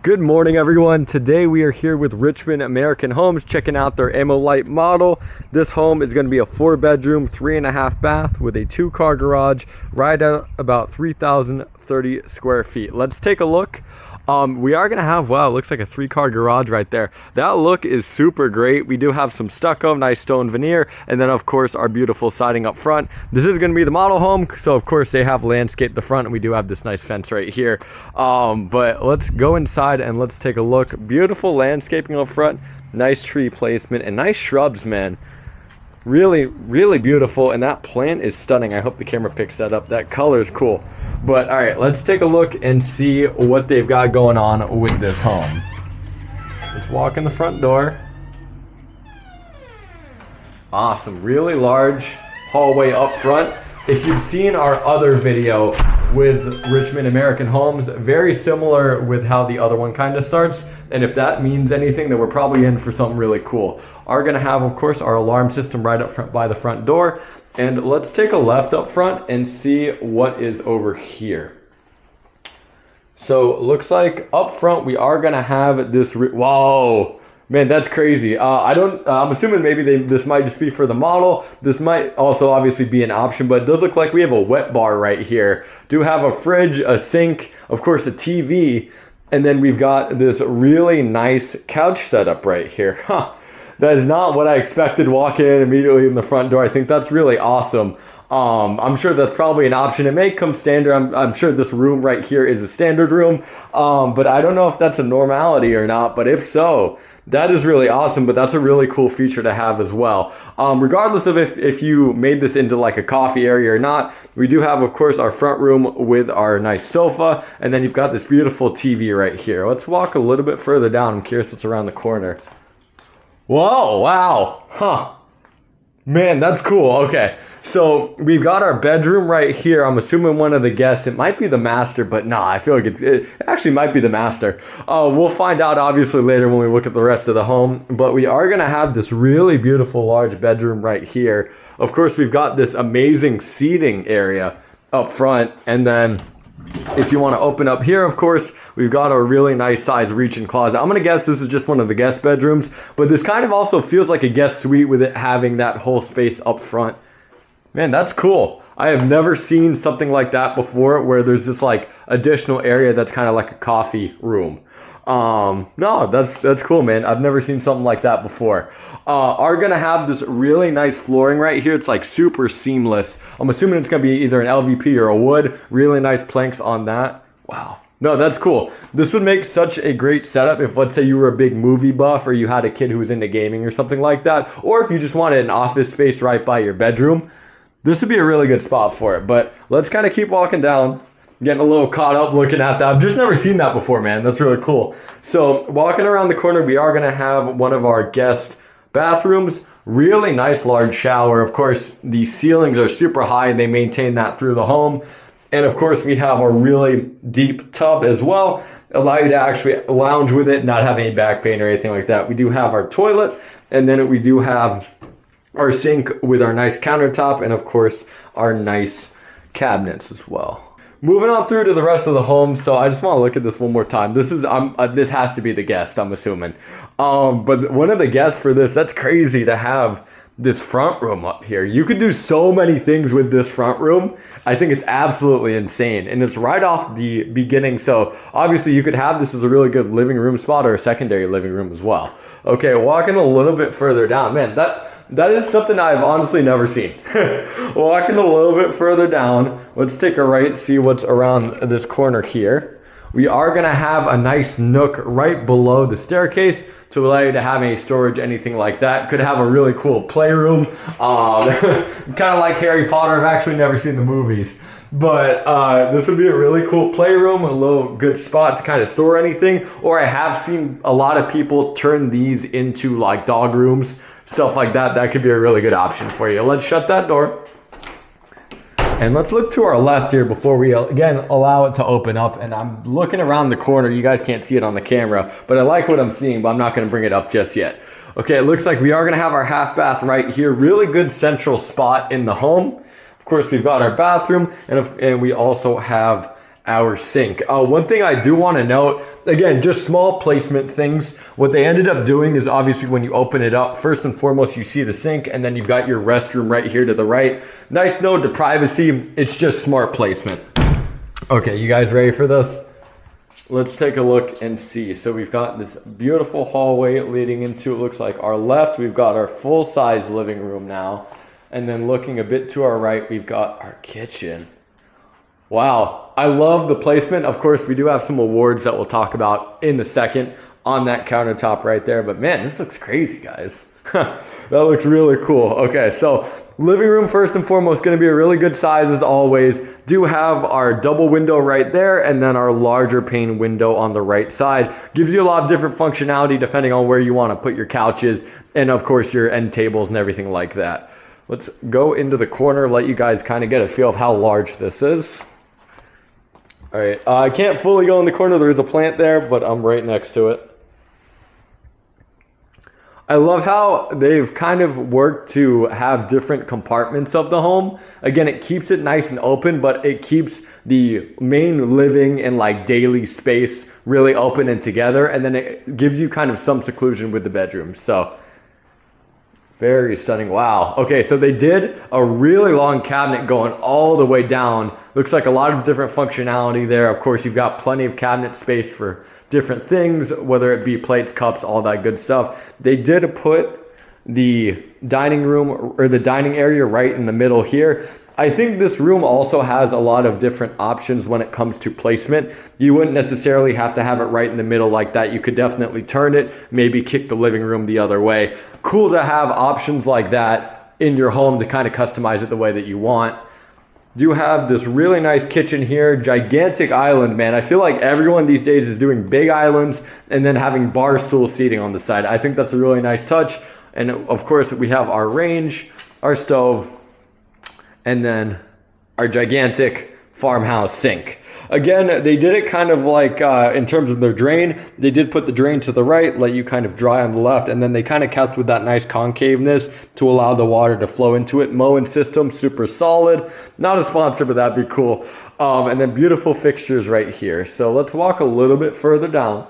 Good morning, everyone. Today we are here with Richmond American Homes, checking out their Ammolite model. This home is going to be a 4-bedroom, 3.5 bath with a 2-car garage, right at about 3,030 square feet. Let's take a look. We are going to have, wow, it looks like a 3-car garage right there. That look is super great. We do have some stucco, nice stone veneer, and then of course our beautiful siding up front. This is going to be the model home, so of course they have landscape the front, and we do have this nice fence right here. But let's go inside and let's take a look. Beautiful landscaping up front, nice tree placement, and nice shrubs, man. Really, really beautiful, and that plant is stunning. I hope the camera picks that up. That color is cool. But all right, let's take a look and see what they've got going on with this home. Let's walk in the front door. Awesome, really large hallway up front. If you've seen our other video with Richmond American Homes, very similar with how the other one kind of starts. And if that means anything, then we're probably in for something really cool. Are gonna have, of course, our alarm system right up front by the front door. And let's take a left up front and see what is over here. So looks like up front we are gonna have this, whoa, man, that's crazy. I'm assuming maybe this might just be for the model. This might also obviously be an option, but it does look like we have a wet bar right here. Do have a fridge, a sink, of course a TV, and then we've got this really nice couch setup right here. Huh. That is not what I expected walking in immediately in the front door. I think that's really awesome. I'm sure that's probably an option. It may come standard. I'm sure this room right here is a standard room, but I don't know if that's a normality or not. But if so, that is really awesome. But that's a really cool feature to have as well. Regardless of if you made this into like a coffee area or not, we do have, of course, our front room with our nice sofa. And then you've got this beautiful TV right here. Let's walk a little bit further down. I'm curious what's around the corner. Whoa, wow, huh. Man, that's cool. Okay, so we've got our bedroom right here. I'm assuming one of the guests, it might be the master, but nah, I feel like it actually might be the master. We'll find out obviously later when we look at the rest of the home, but we are gonna have this really beautiful large bedroom right here. Of course, we've got this amazing seating area up front, and then if you want to open up here, of course, we've got a really nice size reach-in closet. I'm going to guess this is just one of the guest bedrooms, but this kind of also feels like a guest suite with it having that whole space up front. Man, that's cool. I have never seen something like that before where there's this like additional area that's kind of like a coffee room. No, that's cool, man. I've never seen something like that before. Are gonna have this really nice flooring right here. It's like super seamless. I'm assuming it's gonna be either an LVP or a wood. Really nice planks on that. Wow. No, that's cool. This would make such a great setup if, let's say, you were a big movie buff or you had a kid who was into gaming or something like that, or if you just wanted an office space right by your bedroom. This would be a really good spot for it. But let's kind of keep walking down. Getting a little caught up looking at that. I've just never seen that before, man. That's really cool. So walking around the corner, we are gonna have one of our guest bathrooms. Really nice large shower. Of course, the ceilings are super high and they maintain that through the home. And of course, we have a really deep tub as well. Allow you to actually lounge with it, not have any back pain or anything like that. We do have our toilet, and then we do have our sink with our nice countertop, and of course, our nice cabinets as well. Moving on through to the rest of the home, so I just want to look at this one more time. This is this has to be the guest, I'm assuming. But one of the guests for this, that's crazy to have this front room up here. You could do so many things with this front room. I think it's absolutely insane, and it's right off the beginning. So obviously you could have this as a really good living room spot or a secondary living room as well. Okay, walking a little bit further down, man, that is something I've honestly never seen. Walking a little bit further down, let's take a right, see what's around this corner here. We are gonna have a nice nook right below the staircase to allow you to have any storage, anything like that. Could have a really cool playroom, kind of like Harry Potter. I've actually never seen the movies, but this would be a really cool playroom, a little good spot to kind of store anything. Or I have seen a lot of people turn these into like dog rooms, stuff like that. That could be a really good option for you. Let's shut that door. And let's look to our left here before we, again, allow it to open up. And I'm looking around the corner. You guys can't see it on the camera, but I like what I'm seeing, but I'm not going to bring it up just yet. Okay, it looks like we are going to have our half bath right here. Really good central spot in the home. Of course, we've got our bathroom, and we also have our sink. One thing I do want to note, again, just small placement things. What they ended up doing is obviously when you open it up, first and foremost, you see the sink, and then you've got your restroom right here to the right. Nice note to privacy. It's just smart placement. Okay, you guys ready for this? Let's take a look and see. So we've got this beautiful hallway leading into, it looks like our left, we've got our full-size living room now. And then looking a bit to our right, we've got our kitchen. Wow, I love the placement. Of course, we do have some awards that we'll talk about in a second on that countertop right there. But man, this looks crazy, guys. That looks really cool. Okay, so living room first and foremost, going to be a really good size as always. Do have our double window right there, and then our larger pane window on the right side. Gives you a lot of different functionality depending on where you want to put your couches, and of course your end tables and everything like that. Let's go into the corner, let you guys kind of get a feel of how large this is. All right, I can't fully go in the corner. There's a plant there, but I'm right next to it. I love how they've kind of worked to have different compartments of the home. Again, it keeps it nice and open, but it keeps the main living and like daily space really open and together. And then it gives you kind of some seclusion with the bedrooms. So very stunning. Wow. Okay, so they did a really long cabinet going all the way down. Looks like a lot of different functionality there. Of course, you've got plenty of cabinet space for different things, whether it be plates, cups, all that good stuff. They did put the dining room or the dining area right in the middle here. I think this room also has a lot of different options when it comes to placement. You wouldn't necessarily have to have it right in the middle like that. You could definitely turn it, maybe kick the living room the other way. Cool to have options like that in your home to kind of customize it the way that you want. Do have this really nice kitchen here, gigantic island, man. I feel like everyone these days is doing big islands and then having bar stool seating on the side. I think that's a really nice touch. And of course, we have our range, our stove, and then our gigantic farmhouse sink. Again, they did it kind of like in terms of their drain. They did put the drain to the right, let you kind of dry on the left, and then they kind of kept with that nice concaveness to allow the water to flow into it. Mowing system, super solid. Not a sponsor, but that'd be cool. And then beautiful fixtures right here. So let's walk a little bit further down.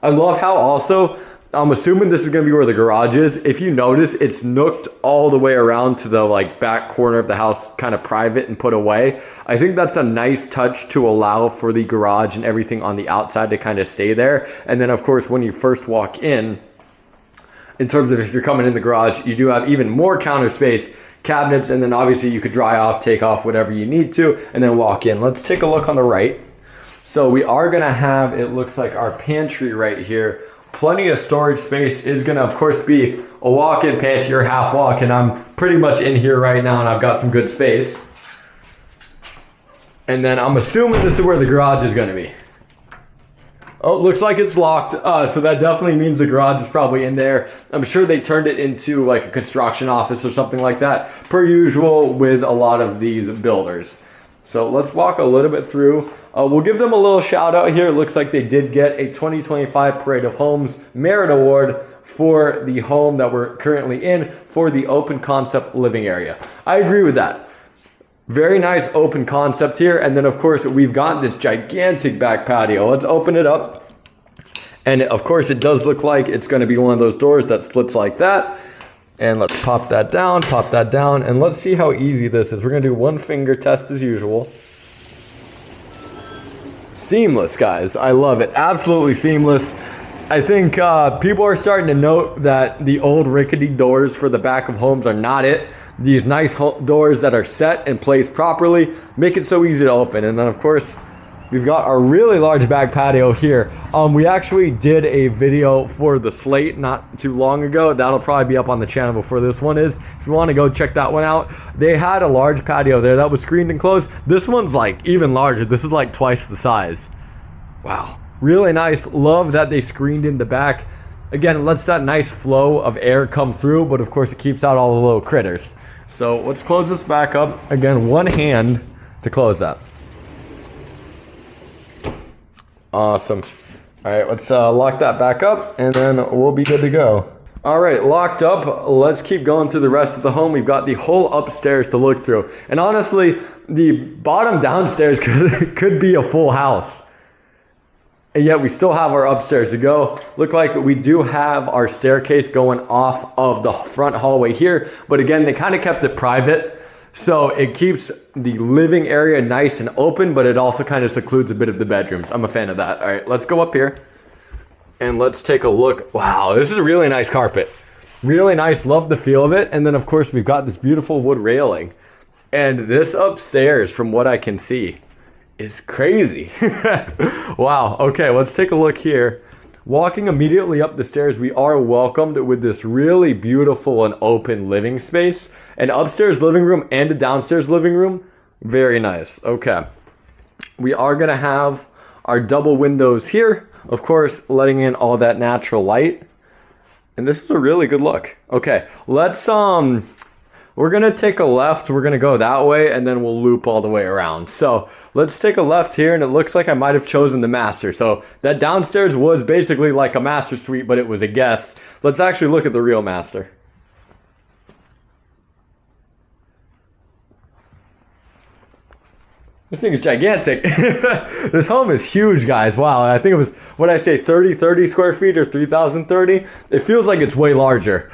I love how also, I'm assuming this is going to be where the garage is. If you notice, it's nooked all the way around to the like back corner of the house, kind of private and put away. I think that's a nice touch to allow for the garage and everything on the outside to kind of stay there. And then of course, when you first walk in terms of if you're coming in the garage, you do have even more counter space, cabinets, and then obviously you could dry off, take off whatever you need to, and then walk in. Let's take a look on the right. So we are going to have, it looks like our pantry right here. Plenty of storage space. Is going to, of course, be a walk-in pantry or half walk, and I'm pretty much in here right now, and I've got some good space. And then I'm assuming this is where the garage is going to be. Oh, looks like it's locked, so that definitely means the garage is probably in there. I'm sure they turned it into like a construction office or something like that, per usual with a lot of these builders. So let's walk a little bit through. We'll give them a little shout out here. It looks like they did get a 2025 Parade of Homes Merit Award for the home that we're currently in for the open concept living area. I agree with that. Very nice open concept here. And then of course we've got this gigantic back patio. Let's open it up. And of course it does look like it's going to be one of those doors that splits like that. And let's pop that down, and let's see how easy this is. We're going to do one finger test as usual. Seamless, guys. I love it. Absolutely seamless. I think people are starting to note that the old rickety doors for the back of homes are not it. These nice doors that are set and placed properly make it so easy to open. And then, of course, we've got our really large back patio here. We actually did a video for the Slate not too long ago. That'll probably be up on the channel before this one is. If you want to go check that one out. They had a large patio there that was screened and closed. This one's like even larger. This is like twice the size. Wow. Really nice. Love that they screened in the back. Again, it lets that nice flow of air come through, but of course it keeps out all the little critters. So let's close this back up. Again, one hand to close that. Awesome. All right, let's lock that back up and then we'll be good to go. All right, locked up. Let's keep going through the rest of the home. We've got the whole upstairs to look through. And honestly, the bottom downstairs could be a full house. And yet we still have our upstairs to go. Look like we do have our staircase going off of the front hallway here. But again, they kind of kept it private. So it keeps the living area nice and open, but it also kind of secludes a bit of the bedrooms. I'm a fan of that. All right, let's go up here. And let's take a look. Wow, this is a really nice carpet. Really nice, love the feel of it. And then of course we've got this beautiful wood railing. And this upstairs, from what I can see, is crazy. Wow, okay, let's take a look here. Walking immediately up the stairs, we are welcomed with this really beautiful and open living space. An upstairs living room and a downstairs living room. Very nice, okay. We are gonna have our double windows here. Of course, letting in all that natural light. And this is a really good look. Okay, let's, we're gonna take a left. We're gonna go that way and then we'll loop all the way around. So let's take a left here, and it looks like I might have chosen the master. So that downstairs was basically like a master suite, but it was a guest. Let's actually look at the real master. This thing is gigantic. This home is huge, guys. Wow, I think it was, what did I say, 30 square feet or 3,030? It feels like it's way larger.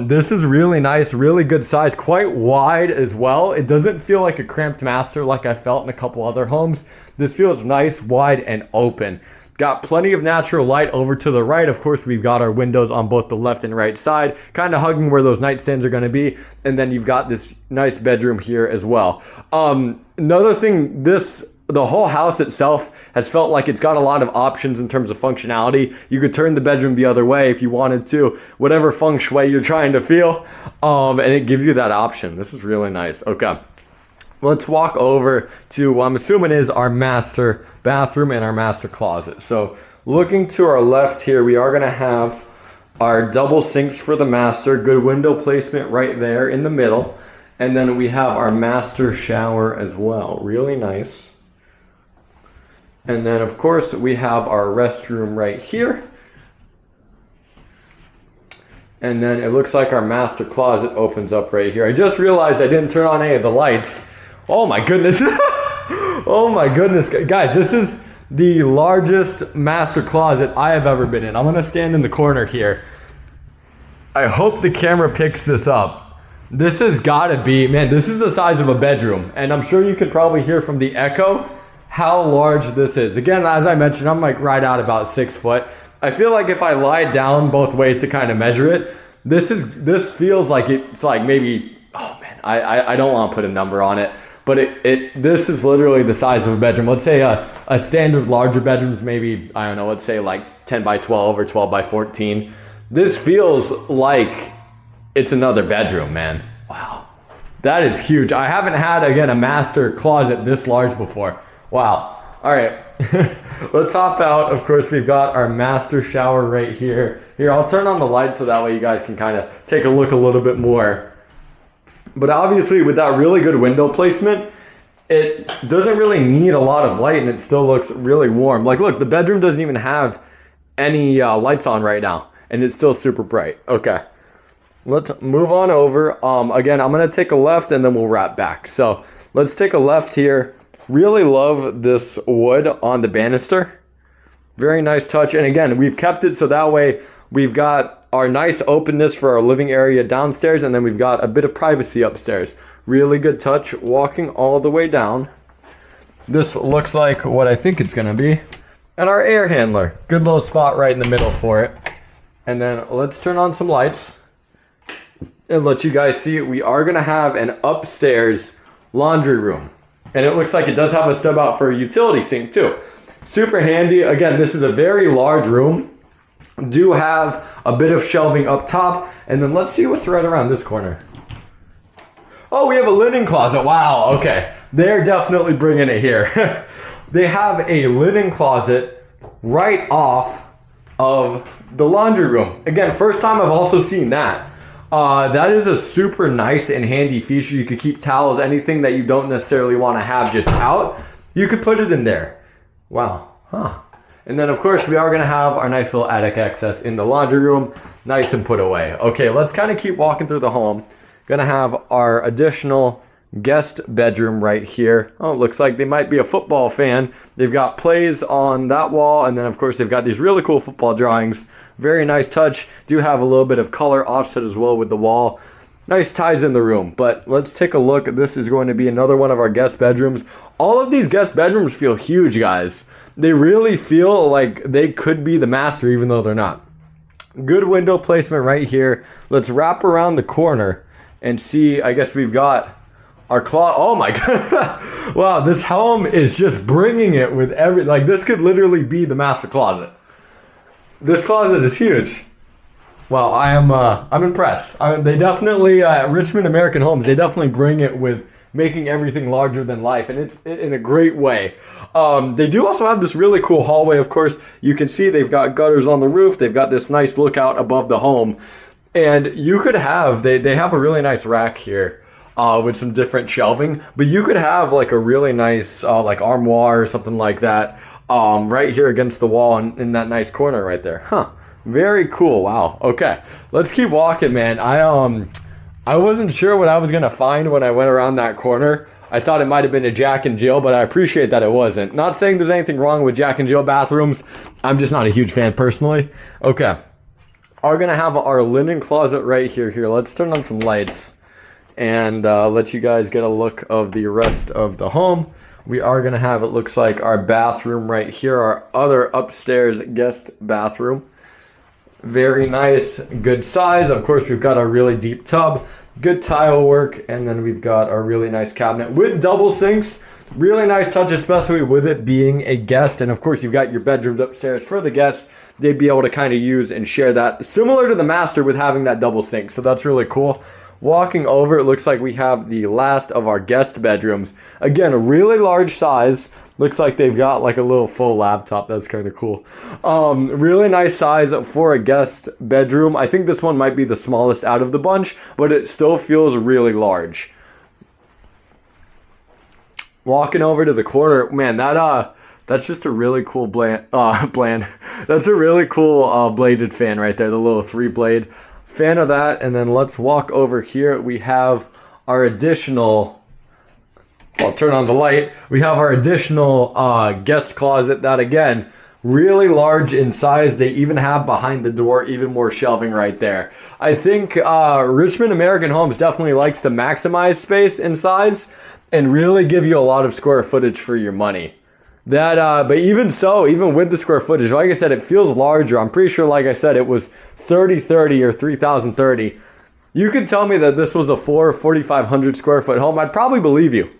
This is really nice, really good size, quite wide as well. It doesn't feel like a cramped master like I felt in a couple other homes. This feels nice, wide, and open. Got plenty of natural light over to the right. Of course, we've got our windows on both the left and right side, kind of hugging where those nightstands are going to be. And then you've got this nice bedroom here as well. Another thing, the whole house itself has felt like it's got a lot of options in terms of functionality. You could turn the bedroom the other way if you wanted to, whatever feng shui you're trying to feel. And it gives you that option. This is really nice. Okay. Let's walk over to what I'm assuming is our master bathroom and our master closet. So looking to our left here, we are going to have our double sinks for the master, good window placement right there in the middle. And then we have our master shower as well. Really nice. And then of course we have our restroom right here. And then it looks like our master closet opens up right here. I just realized I didn't turn on any of the lights. Oh my goodness. Oh my goodness. Guys, this is the largest master closet I have ever been in. I'm gonna stand in the corner here. I hope the camera picks this up. This has gotta be, man, this is the size of a bedroom. And I'm sure you could probably hear from the echo how large this is. Again, as I mentioned, I'm like right out about 6 foot. I feel like if I lie down both ways to kind of measure it, this feels like it's like maybe, oh man, I don't want to put a number on it, but this is literally the size of a bedroom. Let's say a standard larger bedroom's maybe, I don't know, let's say like 10 by 12 or 12 by 14. This feels like it's another bedroom, man. Wow, that is huge. I haven't had, again, a master closet this large before. Wow. All right, let's hop out. Of course, we've got our master shower right here. Here, I'll turn on the lights so that way you guys can kind of take a look a little bit more. But obviously with that really good window placement, it doesn't really need a lot of light and it still looks really warm. Like look, the bedroom doesn't even have any lights on right now and it's still super bright. Okay, let's move on over. Again, I'm gonna take a left and then we'll wrap back. So let's take a left here. Really love this wood on the banister. Very nice touch. And again, we've kept it so that way we've got our nice openness for our living area downstairs, and then we've got a bit of privacy upstairs. Really good touch. Walking all the way down. This looks like what I think it's gonna be. And our air handler. Good little spot right in the middle for it. And then let's turn on some lights and let you guys see we are gonna have an upstairs laundry room. And it looks like it does have a stub out for a utility sink too. Super handy. Again, this is a very large room. Do have a bit of shelving up top. And then let's see what's right around this corner. Oh, we have a linen closet. Wow, okay. They're definitely bringing it here. They have a linen closet right off of the laundry room. Again, first time I've also seen that. That is a super nice and handy feature. You could keep towels, anything that you don't necessarily want to have just out, you could put it in there. Wow, huh. And then, of course, we are going to have our nice little attic access in the laundry room, nice and put away. Okay, let's kind of keep walking through the home. Going to have our additional guest bedroom right here. Oh, it looks like they might be a football fan. They've got plays on that wall, and then, of course, they've got these really cool football drawings. Very nice touch. Do have a little bit of color offset as well with the wall. Nice ties in the room, but let's take a look. This is going to be another one of our guest bedrooms. All of these guest bedrooms feel huge, guys. They really feel like they could be the master, even though they're not. Good window placement right here. Let's wrap around the corner and see. I guess we've got our closet. Oh my god. Wow, this home is just bringing it with like this could literally be the master closet. This closet is huge. Wow, I'm impressed. They definitely, Richmond American Homes, they definitely bring it with making everything larger than life, and it's in a great way. They do also have this really cool hallway. Of course, you can see they've got gutters on the roof. They've got this nice lookout above the home. And you could have, they have a really nice rack here with some different shelving, but you could have like a really nice like armoire or something like that right here against the wall in that nice corner right there. Huh. Very cool. Wow. Okay. Let's keep walking, man. I wasn't sure what I was going to find when I went around that corner. I thought it might have been a Jack and Jill, but I appreciate that it wasn't. Not saying there's anything wrong with Jack and Jill bathrooms. I'm just not a huge fan personally. Okay. We're going to have our linen closet right here. Here, let's turn on some lights and let you guys get a look of the rest of the home. We are going to have, it looks like, our bathroom right here, our other upstairs guest bathroom. Very nice, good size. Of course, we've got our really deep tub, good tile work, and then we've got our really nice cabinet with double sinks. Really nice touch, especially with it being a guest. And of course, you've got your bedrooms upstairs for the guests. They'd be able to kind of use and share that, similar to the master with having that double sink. So that's really cool. Walking over, it looks like we have the last of our guest bedrooms. Again, a really large size. Looks like they've got like a little full laptop. That's kind of cool. Really nice size for a guest bedroom. I think this one might be the smallest out of the bunch, but it still feels really large. Walking over to the corner, man, that's just a really cool That's a really cool bladed fan right there, the little 3-blade. Fan of that. And then let's walk over here. We have our additional... I'll turn on the light. We have our additional guest closet that, again, really large in size. They even have behind the door even more shelving right there. I think Richmond American Homes definitely likes to maximize space and size and really give you a lot of square footage for your money. But even so, even with the square footage, like I said, it feels larger. I'm pretty sure, like I said, it was 3030 or 3030. You could tell me that this was a 4,500 square foot home. I'd probably believe you.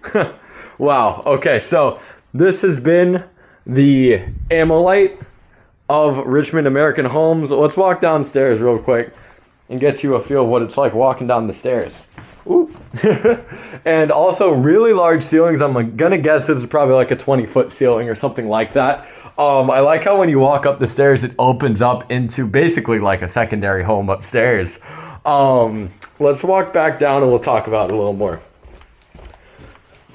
Wow. Okay. So this has been the Ammolite of Richmond American Homes. Let's walk downstairs real quick and get you a feel of what it's like walking down the stairs. Ooh. And also really large ceilings. I'm gonna guess this is probably like a 20-foot ceiling or something like that. I like how when you walk up the stairs, it opens up into basically like a secondary home upstairs. Let's walk back down and we'll talk about it a little more.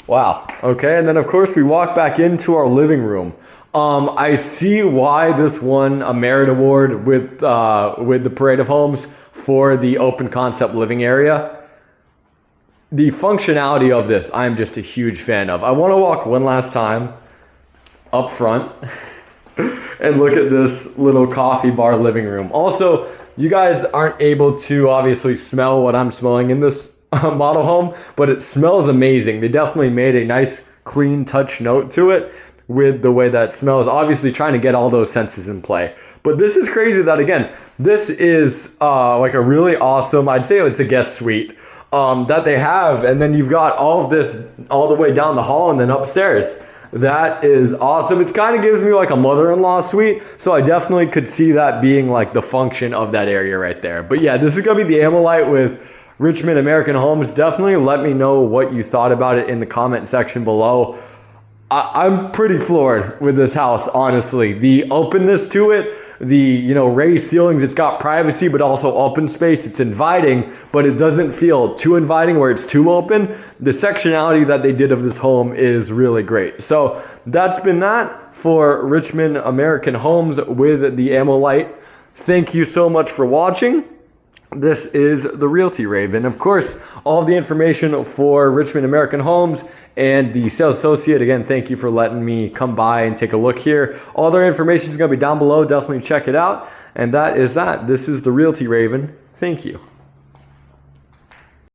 Wow. Okay. And then of course we walk back into our living room. I see why this won a merit award with the Parade of Homes for the open concept living area. The functionality of this, I'm just a huge fan of. I want to walk one last time up front and look at this little coffee bar living room. Also, you guys aren't able to obviously smell what I'm smelling in this model home, but it smells amazing. They definitely made a nice, clean touch note to it with the way that it smells. Obviously, trying to get all those senses in play. But this is crazy that, again, this is like a really awesome, I'd say it's a guest suite that they have. And then you've got all of this all the way down the hall and then upstairs. That is awesome. It kind of gives me like a mother-in-law suite. So I definitely could see that being like the function of that area right there. But yeah, this is going to be the Ammolite with Richmond American Homes. Definitely let me know what you thought about it in the comment section below. I'm pretty floored with this house, honestly. The openness to it, the raised ceilings, it's got privacy but also open space. It's inviting, but it doesn't feel too inviting where it's too open. The sectionality that they did of this home is really great. So that's been that. for Richmond American Homes with the Ammolite. Thank you so much for watching. This is the Realty Raven. Of course, all the information for Richmond American Homes and the sales associate, again, thank you for letting me come by and take a look here. All their information is going to be down below. Definitely check it out. And that is that. This is the Realty Raven. Thank you.